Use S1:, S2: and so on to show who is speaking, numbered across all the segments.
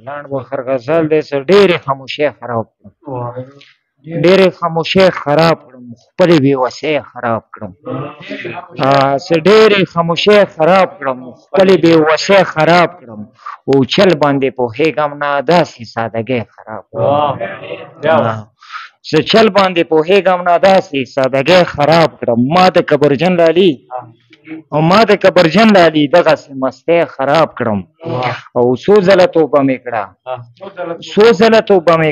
S1: لاند بخر غزل دې څه ډېرې خاموشي خراب کړم ډېرې خاموشي خراب کړم خپلې بې وسۍ خراب کړم څه ډېرې خاموشي خراب کړم خپلې بې وسۍ خراب کړم او چل باندې پوهېږم نه داسې سادګۍ خراب کړم زه چل باندې پوهېږم نه داسې سادګۍ خراب کړم ما د کبرجن لالي دغسې مستۍ خراب کړم او څو ځله توبه مې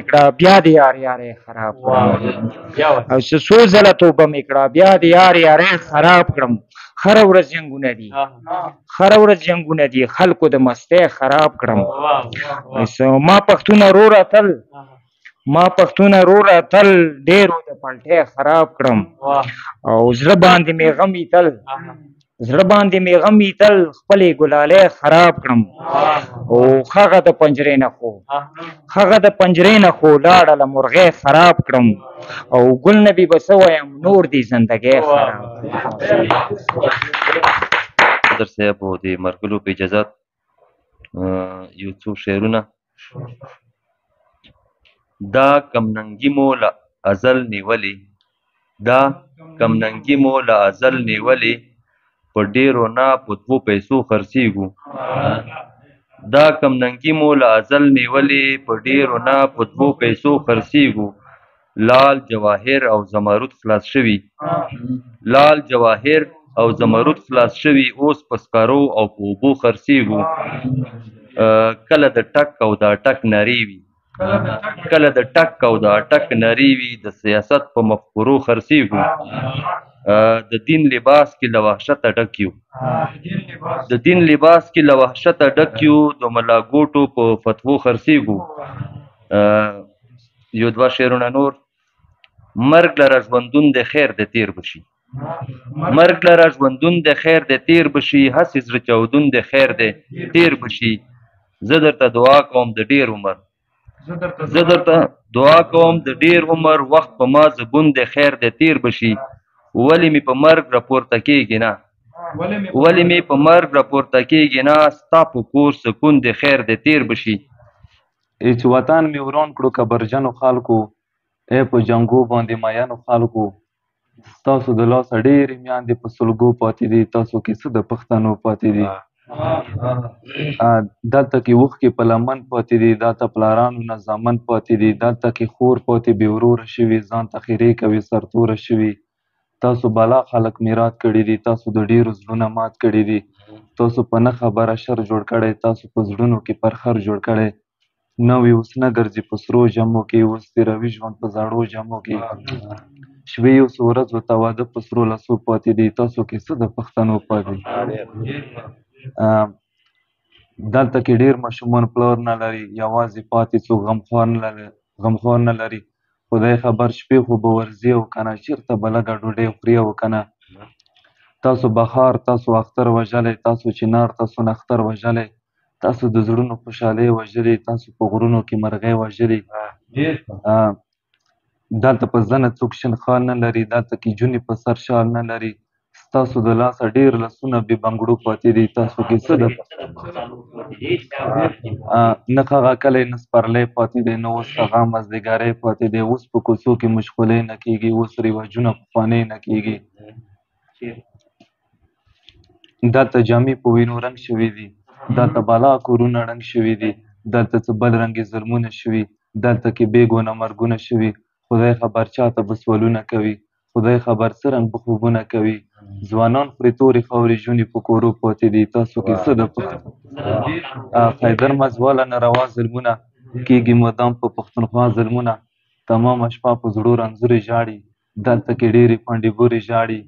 S1: کړه بیا د یارۍ خراب کړم او څو ځله توبه مې کړه بیا د یارۍ خراب کړم هره ورځ جنګونه دي خلکو د مستۍ خراب کړم ما پښتونه روره تل ډېرو د پلټۍ خراب کړم او زړه باندې مې غم تل خپلې ګلالۍ خراب کړم او هغه د پنجرې نه خو لاړه له مرغۍ خراب کړم او ګل نبي به څه وایم نور دې زندګۍ خراب
S2: در صاحب د مرګلو په اجازت یو څو شعرونه دا کمننګي مو له ازل نیولې په ډېرو نه په دوو پیسو خرڅېږو لال جواهر او زمرد خلاص شوي اوس په سکارو او په اوبو خرڅېږو کله د ټک او د اټک نري وي د سیاست په مفکورو خرڅېږو د دین لباس کې له وحشته ډک یو د ملا ګوټو په فتوو خرڅېږو یو دوه شعرونه نور مرګ لره ژوندون د خیر د تیر بشي هسې زړه چاودون د خیر د تیر بشي زه درته دعا کوم د ډېر عمر وخت په ما زبون د خیر د تیر بشي ولې مې په مرګ راپورته کېږي نه ستا په کور سکون د خیر د تیر بشي
S3: چې وطن مې وران کړو کبرجنو خلکو ای په جنګو باندې مینو خلکو ستاسو د لاسه ډېرې میندې په سلګو پاتې دي تاسو کې څه د پښتنو پاتې دي دلته کې اوښکې په لمن پاتې دي دلته پلارانو نه زامن پاتې دي دلته کې خور پاتې بې وروره شوي ځان ته خیرې کوي سرتوره شوي تاسو بالا خلک میرات کړي دي تاسو د ډېرو زړونه مات کړي دي تاسو په نه خبره شر جوړ کړی تاسو په زړونو کې پرخر جوړ کړی نوې اوس نه ګرځي په سرو جامو کې اوس تېروي ژوند په زړو جامو کې شوې اوس ورځو ته واده په سرو لاسو پاتې دي تاسو کې څه د پښتنو پاتې دلته کې ډېر ماشومان پلار نه لري یوازې پاتې څوک غمخوار نه لري خدای خبر شپې خو به ورځي او که نه چېرته به لږه ډوډۍ خوري او که نه تاسو بخار تاسو اختر وژلی تاسو چنار تاسو نختر وژلی تاسو د زړونو خوشحالۍ وژلي تاسو په غرونو کې مرغۍ وژلي دلته په زنه څوک شین خال نه لري دلته کې جونې په سر شال نه لري ستاسو د لاسه ډېر لاسونه بې بنګړو پاتې دي تاسو کې څه ده نه هغه کلی نه سپرلی پاتې دی نه اوس هغه مازدیګری پاتې دی اوس په کوڅو کې مشغولۍ نه کېږي اوس رواجونه پخوانۍ نه کېږي دلته جامې په وینو رنګ شوي دي دلته بالا کورونه ړنګ شوي دي دلته څه بل رنګې ظلمونه شوي دلته کې بېګونه مرګونه شوي خدای خبر چاته به سوالونه کوي خدای خبر څه رنګ به خوبونه کوي ځوانان خوري تورې خاورې ژوندې په کورو پاتې دي تاسو کې څه د حیدر مزواله نه روا ظلمونه کېږي مدام په پښتونخوا ظلمونه تمامه شپه په زړو رنځورې ژاړي دلته کې ډېرې پنډې بورې ژاړي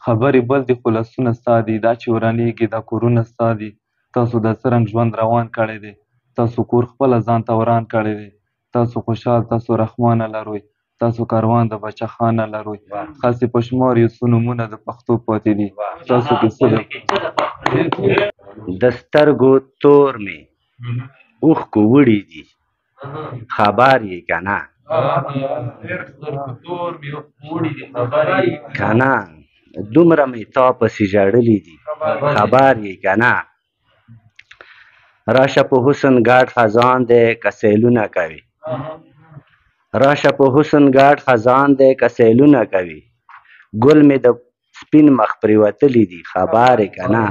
S3: خبرې بل دي خو لاسونه ستا دي دا چې ورانېږي دا کورونه ستا دي تاسو د څه رنګ ژوند روان کړی دی تاسو کور خپله ځان ته وران کړی دی تاسو خوشحال تاسو رحمانه لروئ تاسو کاروان د بچه خانه لروئ خاصې په شمار یو څو نومونه د پښتو پاتې دي تاسو کې څه
S4: د سترګو تور مې اوښکو وړي دي خبر یې که نه که نه دومره مې تا پسې ژړلي دي خبر یې که نه راشه په حسن ګاډ خزان دی که سیلونه کوي راشه په حسن ګاډ خزان دی که سیلونه کوي ګل مې د سپین مخ پرېوتلی دي خبر یې که نه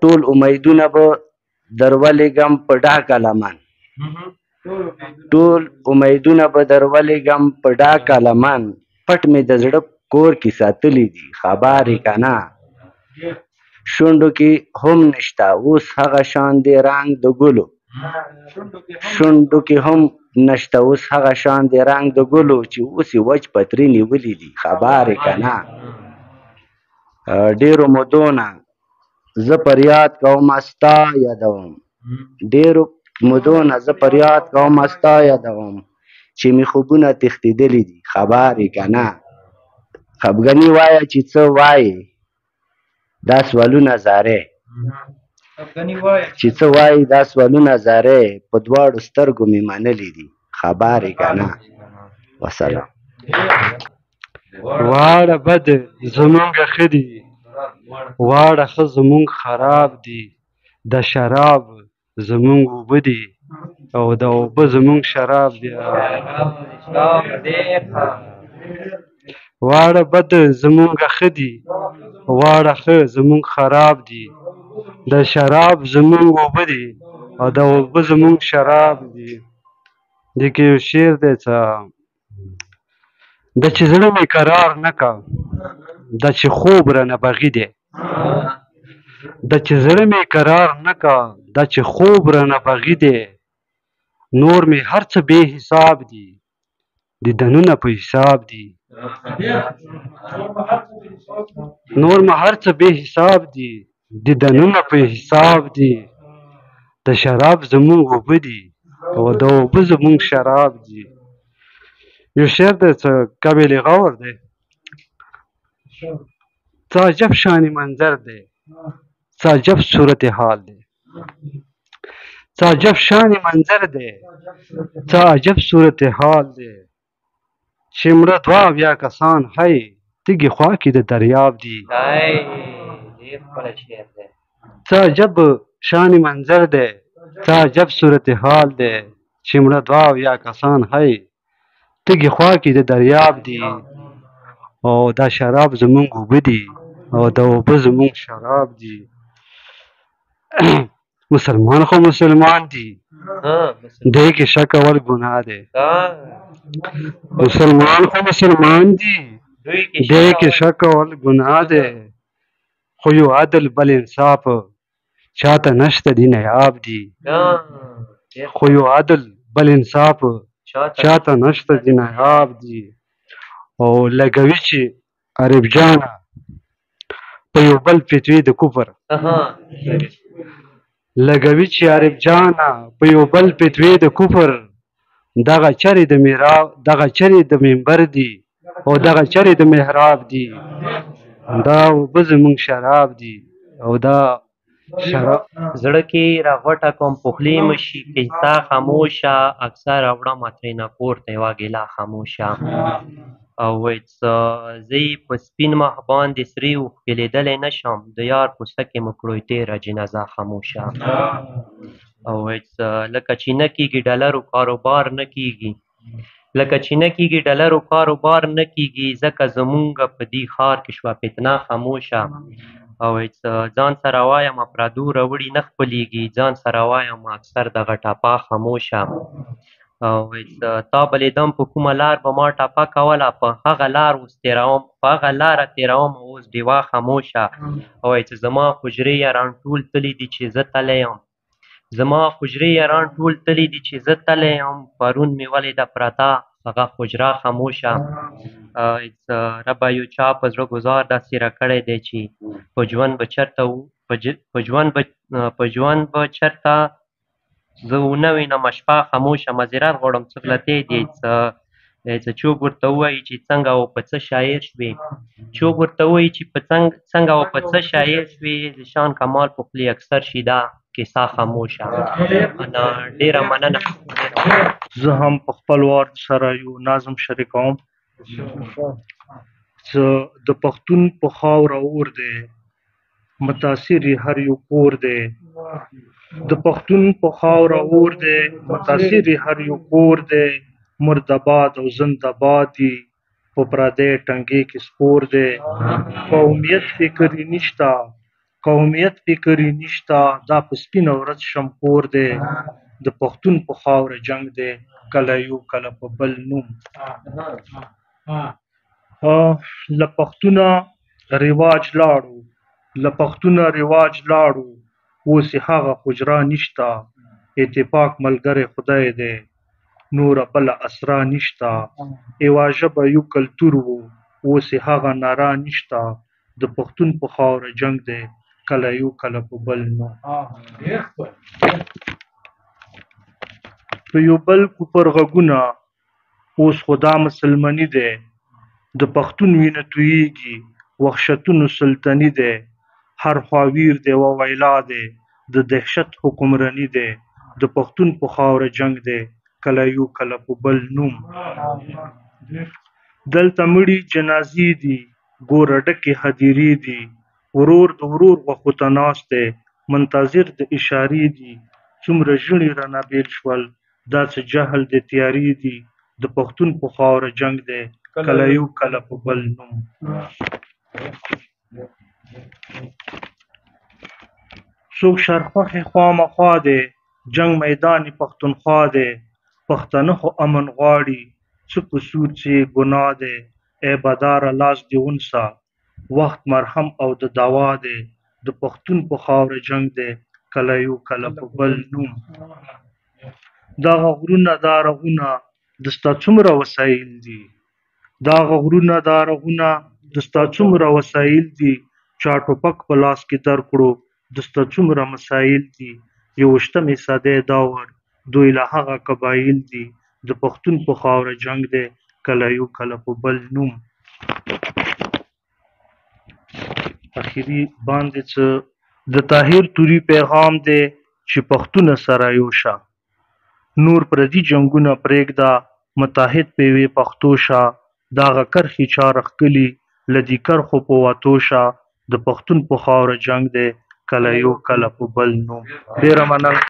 S4: ټول امیدونه به در ولېږم په ډاکه لمن ټول امیدونه به در ولېږم په ډاکه لمن پټ مې د زړه کور کې ساتلی دي خبر یې که نه شونډو کې هم نشته اوس هغه شان دی رنګ د ګلو شونډو کې هم نشته اوس هغه شان دی رنګ د ګلو چې اوس یې وچ پتري نیولي دي خبر یې که نه ډېرو مودو نه زه پر یاد کوم ستا یادوم ډېرو مودو نه زه پر یاد کوم ستا یادوم چې مې خوبونه تښتېدلي دي خبر یې که نه خفګني وایه چې څه وایې دا سوالونه زارې چې څه وایي دا سوالونه زارې په دواړو سترګو مې منلي دي خبر یې که نه وسلام
S5: واړه بد زمونږ ښه دي واړه ښه زمونږ خراب دي د شراب زمونږ اوبه دي او د اوبه زمونږ شراب دي واړه بد زمونږ ښه دي واړه ښه زمونږ خراب دي د شراب زمونږ اوبه دي او د اوبه زمونږ شراب دي دې کې یو شعر دی څه د چې زړه مې قرار نه کا د چې خوب رانه بغي دی د چې زړه مې قرار نه کا د چې خوب رانه بغي دی نور مې هر څه بې حساب دي دیدنونه په حساب دي نور مې هر څه بې حساب دي دیدنونه په حساب دي د شراب زمونږ اوبه دي او د اوبه زمونږ شراب دي یو شعر دی څه قابل غور دی څه عجب شان منظر دی څه عجب صورتحال دی څه عجب شان منظر دی څه عجب صورتحال دی چې مړه دوه اویا کسان هی تږي خوا کې د دریاب دي څه عجب شان منظر دی څه عجب صورتحال دی چې مړه دوه اویا کسان هی تږي خوا کې د دریاب دي او دا شراب زمونږ اوبه دي او د اوبه زمونږ شراب دي مسلمان خو مسلمان دي دې کې شک کول ګناه دی مسلمان خو مسلمان دي دې کې شک کول ګناه دی خو یو عدل بل انصاف چاته نشته دي نایاب دي خو یو عدل بل انصاف چاته نشته دي نایاب دي او لګوي چې عرب جانه په یو بل فتوی د کفر لګوي چې عرب جانه په یو بل فتوی د کفر دغه چرې د میراب دغه چرې د منبر دي او دغه چرې د محراب دي دا اوبه زمونږ شراب دي او دا شراب
S6: زړه کې راغوټه کوم پخلی مشي کیسه خاموشه اکثر اوړه ماترینا پورته یوه ګیله خاموشه او وایي زه یې په سپین مخ باندې سرې اوښکې لیدلی نه شم د یار کوڅه کې مو کړو تېره جنازه خاموشه او وایي لکه چې نه کېږي ډالرو کاروبار نه کېږي لکه چې نه کېږي ډالرو کاروبار نه کېږي ځکه زمونږ په دې ښار کې شوه فتنه خاموشه او ځان سره وایم پردو راوړي نه خپلېږي ځان سره وایم اکثر دغه ټاپه خاموشه او تا به لیدم په کومه لار به ما ټاپه کوله په هغه لار اوس تېروم په هغه لاره تېروم اوس ډیوه خاموشه او زما حجرې یاران ټول تللي دي چې زه تللی یم زما حجرې یاران ټول تللي دي چې زه تللی یم پرون مې ولیده پرته هغه حجره خاموشه ربه یو چا په زړه ګزار داسې راکړی دی چې په ژوند به چېرته په ژوند به چېرته زه ونه وینم شپه خاموشه معذرت غواړم څه غلطۍ دي څه څوک ورته ووایي چې څنګه او په څه شاعر شوې څوک ورته ووایي چې په څنګه او په څه شاعر شوې شان کمال پخلی اکثر شي دا کیسه خاموشه ډېره مننه
S7: زه هم په خپل وار سره یو نظم شریکوم چې د پښتون په خاوره اور دی متاثر یې هر یو کور دی د پښتون په خاوره اور دی متاثر یې هر یو کور دی مردباد او زنده‌باد دي په پردی ټنګې کې سپور دی قومیت فکر یې نشته قومیت فکر یې نشته دا په سپینه ورځ شمخور دی د پښتون په خاوره جنګ دی کله یو کله په بل نوم له پښتونه رواج لاړو له پښتونه رواج لاړو اوس یې هغه حجره نشته اتفاق ملګری خدای دی نوره بله اسره نشته یوه ژبه یو کلتور و اوس یې هغه ناره نشته د پښتون په خاوره جنګ دی کله یو کله په بل نوم په یو بل کفر غږونه اوس خو دا مسلماني دی د پښتون وینه تویېږي وحشتونو سلطني دی هر خوا ویر دی و ویلا دی د دهشت حکمراني دی د پښتون په خاوره جنګ دی کله یو کله په بل نوم دلته مړي جنازې دي ګوره ډکې هدیرې دي ورور د ورور غوښو ته ناست دی منتظر د اشارې دي څومره ژڼي رانه بیل شول دا څه جهل د تیارې دي د پښتون په خاوره جنګ دی کله یو کله په بل نوم څوک شرخوښې خوامخوا دی جنګ میدان پښتونخوا دی پښتانه خو امن غواړي څه قصور چې ګناه دی ای بداره لاس دې ونیسه وخت مرهم او د دوا دی د پښتون په خاوره جنګ دی کله یو کله په بل نوم دغه غرونه دا رغونه د ستا څومره وسایل دي دغه غرونه دا رغونه د ستا څومره وسایل دي چا ټوپک په لاس کې درکړو د ستا څومره مسایل دي یوویشتمې صدۍ دور دوی له هغه قبایل دي د پښتون په خاوره جنګ دی کله یو کله په بل نوم اخري باندې څه د طاهر توري پیغام دی چې پښتونه سره یو شه نور پردي جنګونه پرېږده متحد په یوې پښتو شه دغه کرښې چا راښکلي له دې کرښو په وتو شه د پښتون په خاوره جنګ دی کله یو کله په بل نوم ډېره مننه